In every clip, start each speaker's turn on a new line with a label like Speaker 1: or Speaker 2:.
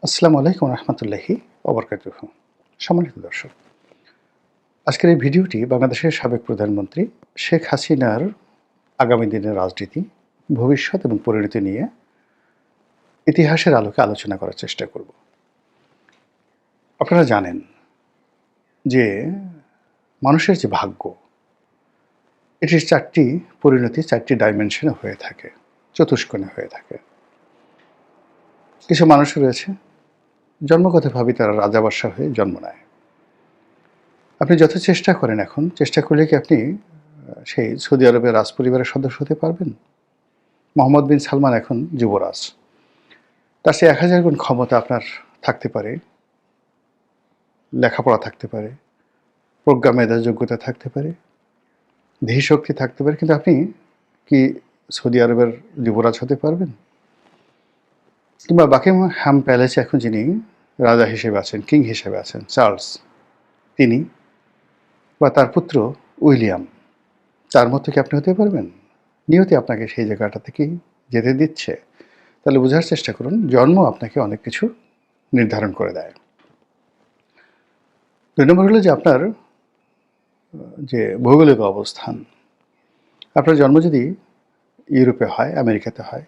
Speaker 1: আসসালামু আলাইকুম রহমতুল্লাহি ওবরকাতুহ। সম্মানিত দর্শক, আজকের এই ভিডিওটি বাংলাদেশের সাবেক প্রধানমন্ত্রী শেখ হাসিনার আগামী দিনের রাজনীতি, ভবিষ্যৎ এবং পরিণতি নিয়ে ইতিহাসের আলোকে আলোচনা করার চেষ্টা করব। আপনারা জানেন যে মানুষের যে ভাগ্য, এটির চারটি পরিণতি চারটি ডাইমেনশনে হয়ে থাকে, চতুষ্কোণে হয়ে থাকে। কিছু মানুষ রয়েছে জন্মগতভাবে তারা রাজাবাদশাহ হয়ে জন্ম নেয়। আপনি যত চেষ্টা করেন, এখন চেষ্টা করলে কি আপনি সেই সৌদি আরবের রাজপরিবারের সদস্য হতে পারবেন? মোহাম্মদ বিন সালমান এখন যুবরাজ। তার চেয়ে ১,০০০ গুণ ক্ষমতা আপনার থাকতে পারে, লেখাপড়া থাকতে পারে, প্রজ্ঞা মেধা যোগ্যতা থাকতে পারে, ধীশক্তি থাকতে পারে, কিন্তু আপনি কি সৌদি আরবের যুবরাজ হতে পারবেন? কিংবা বাকিংহাম প্যালেসে এখন যিনি রাজা হিসেবে আছেন, কিং হিসেবে আছেন, চার্লস, তিনি বা তার পুত্র উইলিয়াম, তার মতো কি আপনি হতে পারবেন? নিয়তি আপনাকে সেই জায়গাটা থেকেই যেতে দিচ্ছে। তাহলে বোঝার চেষ্টা করুন, জন্ম আপনাকে অনেক কিছু নির্ধারণ করে দেয়। ২ নম্বর হলো যে আপনার যে ভৌগোলিক অবস্থান। আপনার জন্ম যদি ইউরোপে হয়, আমেরিকাতে হয়,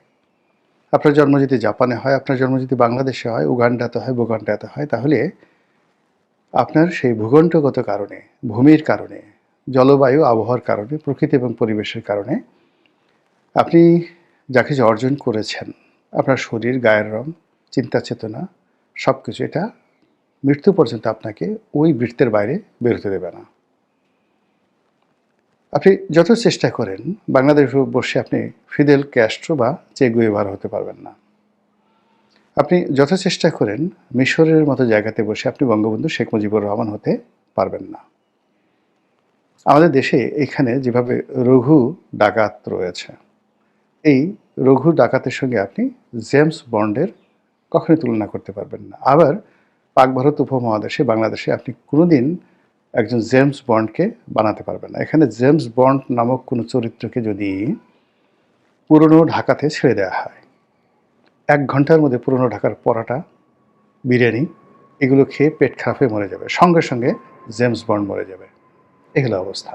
Speaker 1: আপনার জন্ম যদি জাপানে হয়, আপনার জন্ম যদি বাংলাদেশে হয়, উগান্ডাতে হয়, বুগান্ডাতে হয়, তাহলে আপনার সেই ভূখণ্ডগত কারণে, ভূমির কারণে, জলবায়ু আবহাওয়ার কারণে, প্রকৃতি এবং পরিবেশের কারণে আপনি যা কিছু অর্জন করেছেন, আপনার শরীর, গায়ের রং, চিন্তা চেতনা, সব কিছু এটা মৃত্যু পর্যন্ত আপনাকে ওই বৃত্তের বাইরে বেরোতে দেবে না। আপনি যত চেষ্টা করেন বাংলাদেশ বসে আপনি ফিদেল ক্যাস্ট্রো বা চে গুয়েভারা হতে পারবেন না। আপনি যত চেষ্টা করেন মিশরের মতো জায়গাতে বসে আপনি বঙ্গবন্ধু শেখ মুজিবুর রহমান হতে পারবেন না। আমাদের দেশে এখানে যেভাবে রঘু ডাকাত রয়েছে, এই রঘু ডাকাতের সঙ্গে আপনি জেমস বন্ডের কখনোই তুলনা করতে পারবেন না। আবার পাক ভারত উপমহাদেশে, বাংলাদেশে আপনি কোনোদিন একজন জেমস বন্ডকে বানাতে পারবেন না। এখানে জেমস বন্ড নামক কোনো চরিত্রকে যদি পুরনো ঢাকাতে ছেড়ে দেওয়া হয়, ১ ঘন্টার মধ্যে পুরনো ঢাকার পরাটা, বিরিয়ানি এগুলো খেয়ে পেট খারাপ হয়ে মরে যাবে, সঙ্গে সঙ্গে জেমস বন্ড মরে যাবে। এই হলো অবস্থা।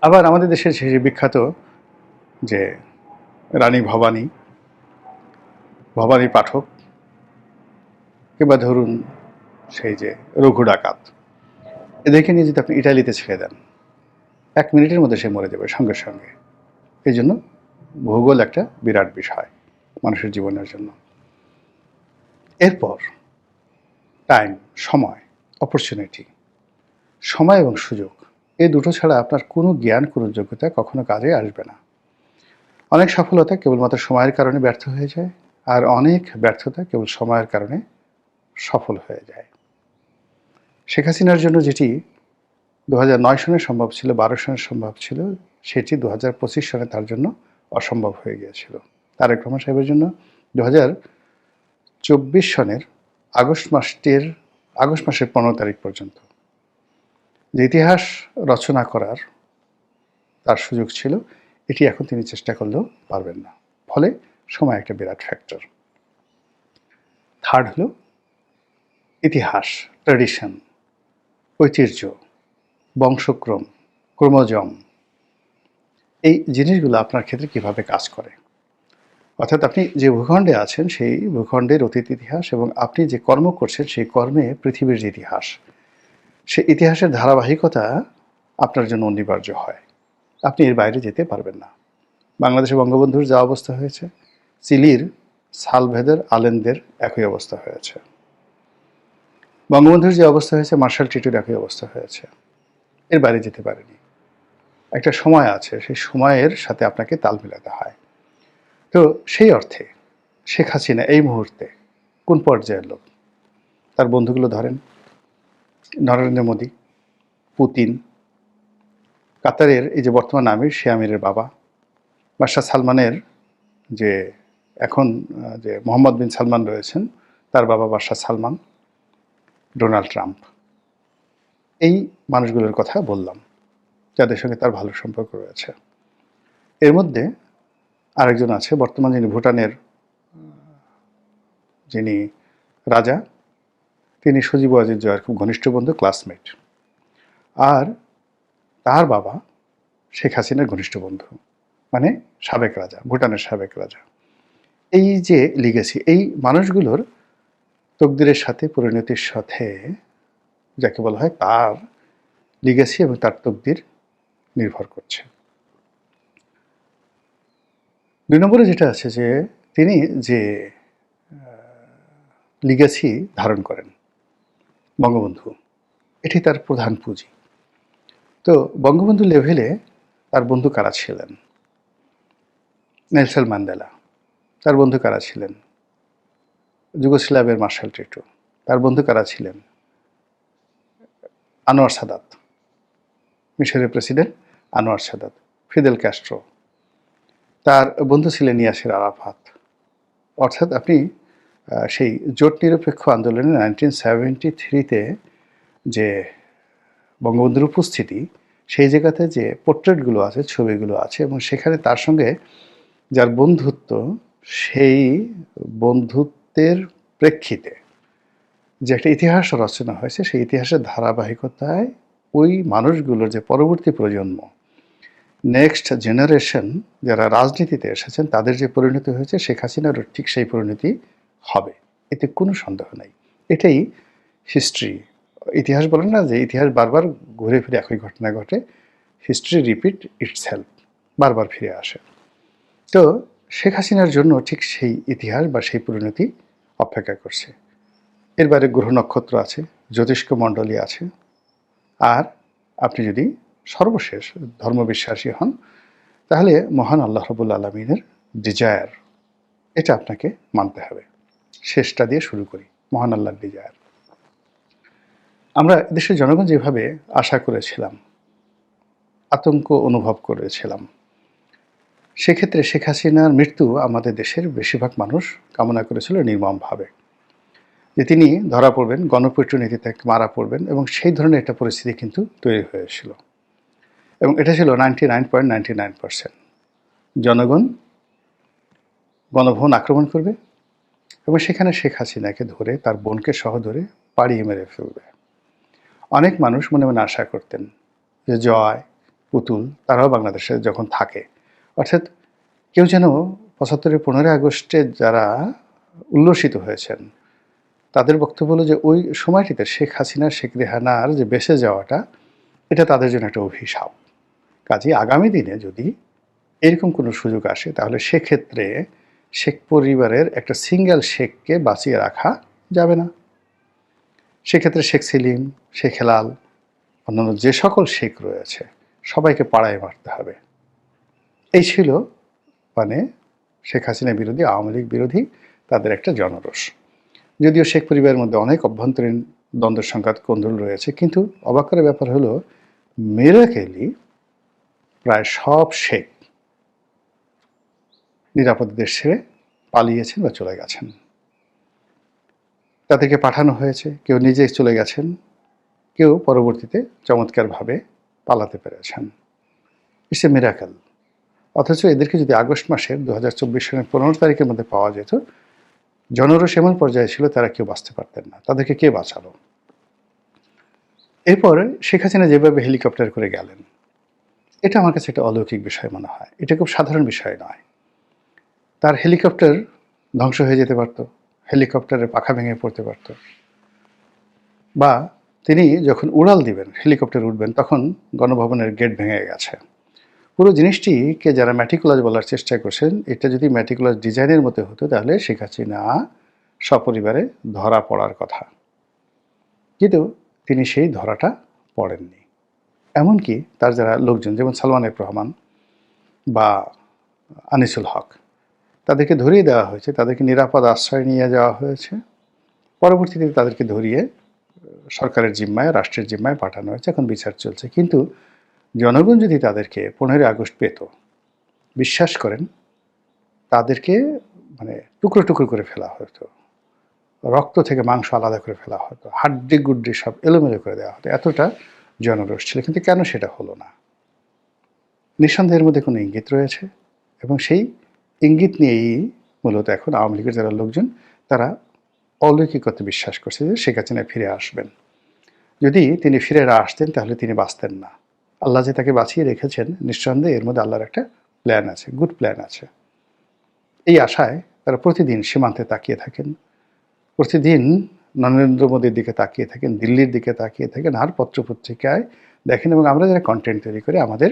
Speaker 1: আবার আমাদের দেশের সেই বিখ্যাত যে রানী ভবানী, ভবানী পাঠক, কিংবা ধরুন সেই যে রঘু ডাকাত, এদেরকে নিয়ে যদি আপনি ইটালিতে ছেড়ে দেন, ১ মিনিটের মধ্যে সে মরে যাবে সঙ্গে সঙ্গে। এই জন্য ভূগোল একটা বিরাট বিষয় মানুষের জীবনের জন্য। এরপর টাইম, সময়, অপরচুনিটি, সময় এবং সুযোগ, এই দুটো ছাড়া আপনার কোনো জ্ঞান, কোনো যোগ্যতা কখনো কাজে আসবে না। অনেক সফলতা কেবলমাত্র সময়ের কারণে ব্যর্থ হয়ে যায়, আর অনেক ব্যর্থতা কেবল সময়ের কারণে সফল হয়ে যায়। শেখ হাসিনার জন্য যেটি ২০০৯ সনে সম্ভব ছিল, ১২ সনে সম্ভব ছিল, সেটি ২০২৫ সনে তার জন্য অসম্ভব হয়ে গিয়েছিল। তারেক রহমান সাহেবের জন্য ২০২৪ সনের আগস্ট মাসের ১৫ তারিখ পর্যন্ত যে ইতিহাস রচনা করার তার সুযোগ ছিল, এটি এখন তিনি চেষ্টা করলেও পারবেন না। ফলে সময় একটা বিরাট ফ্যাক্টর। থার্ড হলো ইতিহাস, ট্র্যাডিশন, ঐতিহ্য, বংশক্রম, ক্রোমোজম, এই জিনিসগুলো আপনার ক্ষেত্রে কিভাবে কাজ করে। অর্থাৎ আপনি যে ভূখণ্ডে আছেন সেই ভূখণ্ডের অতীত ইতিহাস এবং আপনি যে কর্ম করছেন সেই কর্মে পৃথিবীর যে ইতিহাস, সেই ইতিহাসের ধারাবাহিকতা আপনার জন্য অনিবার্য হয়। আপনি এর বাইরে যেতে পারবেন না। বাংলাদেশে বঙ্গবন্ধুর যা অবস্থা হয়েছে, চিলির সালভেদর আলেনদের একই অবস্থা হয়েছে। বঙ্গবন্ধুর যে অবস্থা হয়েছে, মার্শাল টিটোর একই অবস্থা হয়েছে। এর বাইরে যেতে পারেনি। একটা সময় আছে, সেই সময়ের সাথে আপনাকে তাল মেলাতে হয়। তো সেই অর্থে শেখ হাসিনা এই মুহূর্তে কোন পর্যায়ের লোক? তার বন্ধুগুলো ধরেন, নরেন্দ্র মোদী, পুতিন, কাতারের এই যে বর্তমান আমির, সে আমিরের বাবা, বাদশাহ সালমানের যে এখন যে মোহাম্মদ বিন সালমান রয়েছেন, তার বাবা বাদশাহ সালমান, ডোনাল্ড ট্রাম্প, এই মানুষগুলোর কথা বললাম যাদের সঙ্গে তার ভালো সম্পর্ক রয়েছে। এর মধ্যে আরেকজন আছে বর্তমান, যিনি ভুটানের যিনি রাজা, তিনি সজীব ওয়াজেদ জয়ের খুব ঘনিষ্ঠ বন্ধু, ক্লাসমেট। আর তার বাবা শেখ হাসিনার ঘনিষ্ঠ বন্ধু, মানে সাবেক রাজা, ভুটানের সাবেক রাজা। এই যে লিগেসি, এই মানুষগুলোর তকদিরের সাথে, পরিণতির সাথে, যাকে বলা হয় তার লিগেসি এবং তার তকদির নির্ভর করছে। ২ নম্বরে যেটা আছে যে তিনি যে লিগেসি ধারণ করেন, বঙ্গবন্ধু, এটি তার প্রধান পুঁজি। তো বঙ্গবন্ধু লেভেলে তার বন্ধু কারা ছিলেন? Nelson Mandela. তার বন্ধু কারা ছিলেন? যুগোস্লাভিয়ার মার্শাল টিটো। তার বন্ধু কারা ছিলেন? আনোয়ার সাদাত, মিশরের president Anwar Sadat, Fidel Castro. তার বন্ধু ছিলেন ইয়াসির আরাফাত। অর্থাৎ আপনি সেই জোট নিরপেক্ষ আন্দোলনে 1973-তে যে বঙ্গবন্ধুর উপস্থিতি, সেই জায়গাতে যে পোর্ট্রেটগুলো আছে, ছবিগুলো আছে, এবং সেখানে তার সঙ্গে যার বন্ধুত্ব, সেই বন্ধুত্বের প্রেক্ষিতে যে একটা ইতিহাস রচনা হয়েছে, সেই ইতিহাসের ধারাবাহিকতায় ওই মানুষগুলোর যে পরবর্তী প্রজন্ম, নেক্সট জেনারেশন যারা রাজনীতিতে এসেছেন, তাদের যে পরিণতি হয়েছে, শেখ হাসিনারও ঠিক সেই পরিণতি হবে, এতে কোনো সন্দেহ নাই। এটাই হিস্ট্রি। ইতিহাস বলেন না যে ইতিহাস বারবার ঘুরে ফিরে একই ঘটনা ঘটে, হিস্ট্রি রিপিট ইটসেলফ, বারবার ফিরে আসে। তো শেখ হাসিনার জন্য ঠিক সেই ইতিহাস বা সেই পরিণতি অপেক্ষা করছে। এর বাইরে গ্রহ নক্ষত্র আছে, জ্যোতিষ্ক মণ্ডলী আছে। আর আপনি যদি সর্বশেষ ধর্মবিশ্বাসী হন, তাহলে মহান আল্লাহ রাব্বুল আলামিনের ডিজায়ার, এটা আপনাকে মানতে হবে। শেষটা দিয়ে শুরু করি, মহান আল্লাহর ডিজায়ার। আমরা দেশের জনগণ যেভাবে আশা করেছিলাম, আতঙ্ক অনুভব করেছিলাম, সেক্ষেত্রে শেখ হাসিনার মৃত্যু আমাদের দেশের বেশিরভাগ মানুষ কামনা করেছিল নির্মমভাবে, যে তিনি ধরা পড়বেন, গণপিটুনিতে মারা পড়বেন, এবং সেই ধরনের একটা পরিস্থিতি কিন্তু তৈরি হয়েছিল। এবং এটা ছিল 99.99%। জনগণ গণভবন আক্রমণ করবে এবং সেখানে শেখ হাসিনাকে ধরে, তার বোনকে সহ ধরে পাড়িয়ে মেরে ফেলবে। অনেক মানুষ মনে মনে আশা করতেন যে জয়, পুতুল তারাও বাংলাদেশে যখন থাকে, অর্থাৎ কেউ যেন ৭৫-এর 15ই আগস্টে যারা উল্লসিত হয়েছেন, তাদের বক্তব্য হলো যে ওই সময়টিতে শেখ হাসিনা, শেখ রেহানার যে বেঁচে যাওয়াটা, এটা তাদের জন্য একটা অভিশাপ। কাজেই আগামী দিনে যদি এরকম কোনো সুযোগ আসে, তাহলে সেক্ষেত্রে শেখ পরিবারের একটা সিঙ্গেল শেখকে বাঁচিয়ে রাখা যাবে না। সেক্ষেত্রে শেখ সেলিম, শেখ হেলাল, অন্যান্য যে সকল শেখ রয়েছে, সবাইকে পাড়ায় মারতে হবে। এই ছিল মানে শেখ হাসিনা বিরোধী, আওয়ামী লীগ বিরোধী তাদের একটা জনরোষ। যদিও শেখ পরিবারের মধ্যে অনেক অভ্যন্তরীণ দ্বন্দ্ব সংঘাত কোন্দল রয়েছে, কিন্তু অবাক করার ব্যাপার হলো মিরাকেলি প্রায় সব শেখ নিরাপদ দেশ ছেড়ে পালিয়েছেন বা চলে গেছেন। তাদেরকে পাঠানো হয়েছে, কেউ নিজে চলে গেছেন, কেউ পরবর্তীতে চমৎকারভাবে পালাতে পেরেছেন। It's a miracle. অথচ এদেরকে যদি আগস্ট মাসের 2024 সালের 15 তারিখের মধ্যে পাওয়া যেত, জনরোষ এমন পর্যায়ে ছিল তারা কেউ বাঁচতে পারতেন না। তাদেরকে কে বাঁচালো? এরপর শেখ হাসিনা যেভাবে হেলিকপ্টার করে গেলেন, এটা আমার কাছে একটা অলৌকিক বিষয় মনে হয়। এটা খুব সাধারণ বিষয় নয়। তার হেলিকপ্টার ধ্বংস হয়ে যেতে পারত, হেলিকপ্টারের পাখা ভেঙে পড়তে পারত, বা তিনি যখন উড়াল দিবেন, হেলিকপ্টার উঠবেন, তখন গণভবনের গেট ভেঙে গেছে। পুরো জিনিসটিকে যারা ম্যাটিকুলাস বলার চেষ্টা করছেন, এটা যদি ম্যাটিকুলাস ডিজাইনের মতো হতো, তাহলে শেখ হাসিনা সপরিবারে ধরা পড়ার কথা। কিন্তু তিনি সেই ধরাটা পড়েননি। এমনকি তার যারা লোকজন, যেমন সালমান এফ রহমান বা আনিসুল হক, তাদেরকে ধরিয়ে দেওয়া হয়েছে, তাদেরকে নিরাপদ আশ্রয় নিয়ে যাওয়া হয়েছে। পরবর্তীতে তাদেরকে ধরিয়ে সরকারের জিম্মায়, রাষ্ট্রের জিম্মায় পাঠানো হয়েছে, এখন বিচার চলছে। কিন্তু জনগণ যদি তাদেরকে 15 আগস্ট পেত, বিশ্বাস করেন তাদেরকে মানে টুকরো টুকরো করে ফেলা হতো, রক্ত থেকে মাংস আলাদা করে ফেলা হতো, হাড্ডি গুড্ডি সব এলোমেলো করে দেওয়া হতো। এতটা জনরোষ ছিল। কিন্তু কেন সেটা হলো না? নিঃসন্দেহের মধ্যে কোনো ইঙ্গিত রয়েছে, এবং সেই ইঙ্গিত নিয়েই মূলত এখন আওয়ামী লীগের যারা লোকজন, তারা অলৌকিকতে বিশ্বাস করছে যে শেখ হাসিনা ফিরে আসবেন। যদি তিনি ফিরে না আসতেন তাহলে তিনি বাঁচতেন না। আল্লাহ যে তাকে বাঁচিয়ে রেখেছেন, নিঃসন্দেহে এর মধ্যে আল্লাহর একটা প্ল্যান আছে, গুড প্ল্যান আছে। এই আশায় তারা প্রতিদিন সীমান্তে তাকিয়ে থাকেন, প্রতিদিন নরেন্দ্র মোদীর দিকে তাকিয়ে থাকেন, দিল্লির দিকে তাকিয়ে থাকেন, আর পত্রপত্রিকায় দেখেন। এবং আমরা যারা কন্টেন্ট তৈরি করি, আমাদের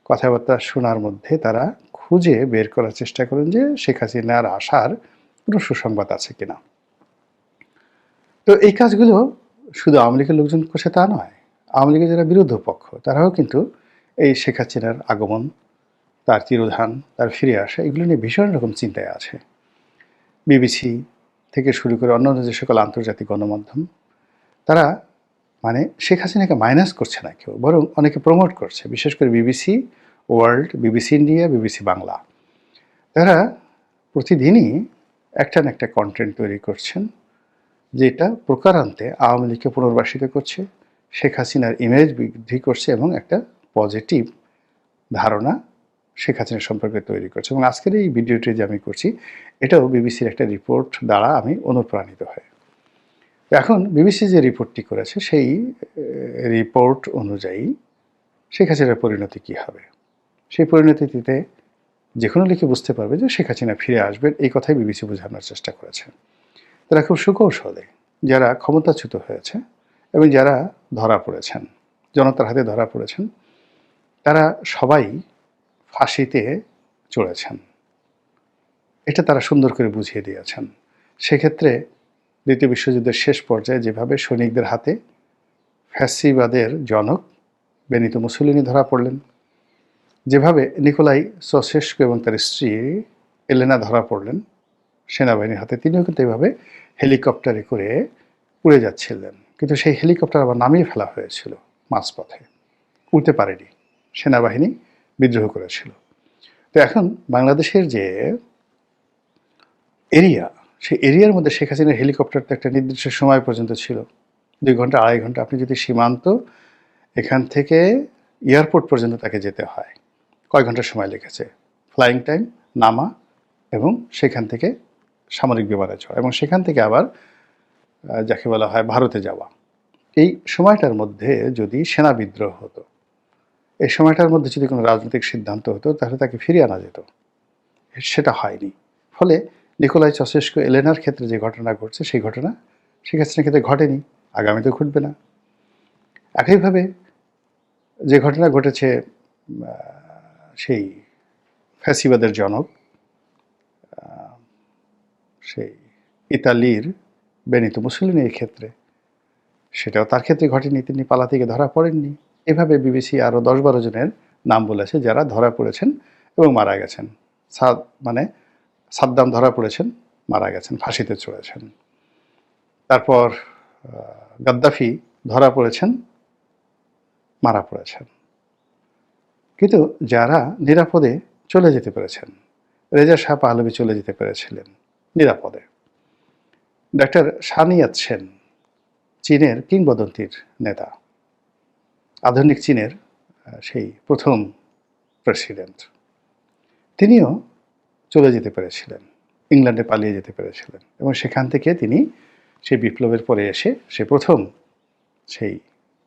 Speaker 1: কথাবার্তা শোনার মধ্যে তারা খুঁজে বের করার চেষ্টা করেন যে শেখ হাসিনার আসার কোনো সুসংবাদ আছে কিনা। তো এই কাজগুলো শুধু আওয়ামী লীগের লোকজন করছে তা নয়, আওয়ামী লীগের যারা বিরোধী পক্ষ তারাও কিন্তু এই শেখ হাসিনার আগমন, তার তিরোধান, তার ফিরে আসা, এগুলো নিয়ে ভীষণ রকম চিন্তায় আছে। বিবিসি থেকে শুরু করে অন্যান্য যে সকল আন্তর্জাতিক গণমাধ্যম, তারা মানে শেখ হাসিনাকে মাইনাস করছে না কেউ, বরং অনেকে প্রমোট করছে। বিশেষ করে BBC world, BBC India, BBC Bangla, তারা প্রতিদিনই একটা না একটা কন্টেন্ট তৈরি করছেন, যেটা প্রকারান্তে আওয়ামী লীগকে পুনর্বাসিত করছে, শেখ হাসিনার ইমেজ বৃদ্ধি করছে এবং একটা পজিটিভ ধারণা শেখ হাসিনা সম্পর্কে তৈরি করছে। এবং আজকের এই ভিডিওটি যে আমি করছি, এটাও বিবিসির একটা রিপোর্ট দ্বারা আমি অনুপ্রাণিত হই। এখন বিবিসি যে রিপোর্টটি করেছে, সেই রিপোর্ট অনুযায়ী শেখ হাসিনার পরিণতি কী হবে, সেই পরিণতিতে যে কোনো লিখে বুঝতে পারবে যে শেখ হাসিনা ফিরে আসবেন, এই কথাই বিবিসি বোঝানোর চেষ্টা করেছে। তারা খুব সুকৌশলে যারা ক্ষমতাচ্যুত হয়েছে এবং যারা ধরা পড়েছেন, জনতার হাতে ধরা পড়েছেন, তারা সবাই ফাঁসিতে চড়েছেন। এটা তারা সুন্দর করে বুঝিয়ে দিয়েছেন। সেক্ষেত্রে দ্বিতীয় বিশ্বযুদ্ধের শেষ পর্যায়ে যেভাবে সৈনিকদের হাতে ফ্যাসিবাদের জনক বেনিতো মুসোলিনি ধরা পড়লেন, যেভাবে নিকোলাই চাউশেস্কু এবং তার স্ত্রী এলেনা ধরা পড়লেন সেনাবাহিনীর হাতে, তিনিও কিন্তু এভাবে হেলিকপ্টারে করে উড়ে যাচ্ছিলেন। কিন্তু সেই হেলিকপ্টার আবার নামিয়ে ফেলা হয়েছিল মাঝপথে, উড়তে পারেনি, সেনাবাহিনী বিদ্রোহ করেছিল। তো এখন বাংলাদেশের যে এরিয়া, সেই এরিয়ার মধ্যে শেখ হাসিনার হেলিকপ্টারটা একটা নির্দিষ্ট সময় পর্যন্ত ছিল, 2 ঘন্টা 2.5 ঘন্টা। আপনি যদি সীমান্ত এখান থেকে এয়ারপোর্ট পর্যন্ত তাকে যেতে হয়, কয় ঘন্টা সময় লেগেছে, ফ্লাইং টাইম, নামা এবং সেখান থেকে সামরিক বিমানে চড়া এবং সেখান থেকে আবার যাকে বলা হয় ভারতে যাওয়া। এই সময়টার মধ্যে যদি সেনা বিদ্রোহ হতো, এই সময়টার মধ্যে যদি কোনো রাজনৈতিক সিদ্ধান্ত হতো, তাহলে তাকে ফিরিয়ে আনা যেত। সেটা হয়নি। ফলে নিকোলাই চাউশেস্কু এলেনার ক্ষেত্রে যে ঘটনা ঘটছে, সেই ঘটনা শেখ হাসিনার ক্ষেত্রে ঘটেনি, আগামীতেও ঘটবে না। একইভাবে যে ঘটনা ঘটেছে সেই ফ্যাসিবাদের জনক, সেই ইতালির বেনিতো মুসোলিনির ক্ষেত্রে, সেটাও তার ক্ষেত্রে ঘটেনি, তিনি পালা থেকে ধরা পড়েননি। এভাবে বিবিসি আরও 10-12 জনের নাম বলেছে যারা ধরা পড়েছেন এবং মারা গেছেন। সাদ্দাম ধরা পড়েছেন, মারা গেছেন, ফাঁসিতে চড়েছেন। তারপর গাদ্দাফি ধরা পড়েছেন, মারা পড়েছেন। কিন্তু যারা নিরাপদে চলে যেতে পেরেছেন, রেজা শাহ পাহলভি চলে যেতে পেরেছিলেন নিরাপদে। ডাক্তার সান ইয়াত সেন, চীনের কিংবদন্তির নেতা, আধুনিক চীনের সেই প্রথম প্রেসিডেন্ট, তিনিও চলে যেতে পেরেছিলেন, ইংল্যান্ডে পালিয়ে যেতে পেরেছিলেন এবং সেখান থেকে তিনি সেই বিপ্লবের পরে এসে সে প্রথম সেই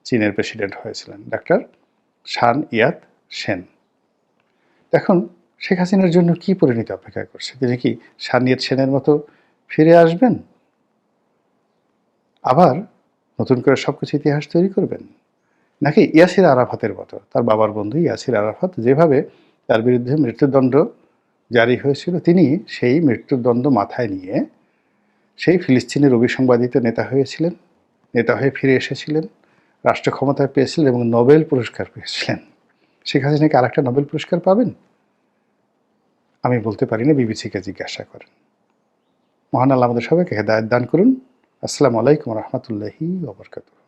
Speaker 1: চীনের প্রেসিডেন্ট হয়েছিলেন, ডাক্তার সান ইয়াত সেন। এখন শেখ হাসিনার জন্য কি পরিণতি অপেক্ষা করছে? তিনি কি সান ইয়াত সেনের মতো ফিরে আসবেন, আবার নতুন করে সবকিছু ইতিহাস তৈরি করবেন, নাকি ইয়াসির আরাফাতের মতো, তার বাবার বন্ধু ইয়াসির আরাফাত যেভাবে তার বিরুদ্ধে মৃত্যুদণ্ড জারি হয়েছিল, তিনি সেই মৃত্যুদণ্ড মাথায় নিয়ে সেই ফিলিস্তিনের অভিসংবাদিত নেতা হয়েছিলেন, নেতা হয়ে ফিরে এসেছিলেন, রাষ্ট্র ক্ষমতায় পেয়েছিলেন এবং নোবেল পুরস্কার পেয়েছিলেন। শেখ হাসিনা কি আরেকটা নোবেল পুরস্কার পাবেন? আমি বলতে পারি না, বিবিসিকে জিজ্ঞাসা করেন। মহান আল্লাহ আমাদের সবাইকে হেদায়েত দান করুন। আসসালামু আলাইকুম রহমতুল্লাহি ওয়া বারাকাতুহু।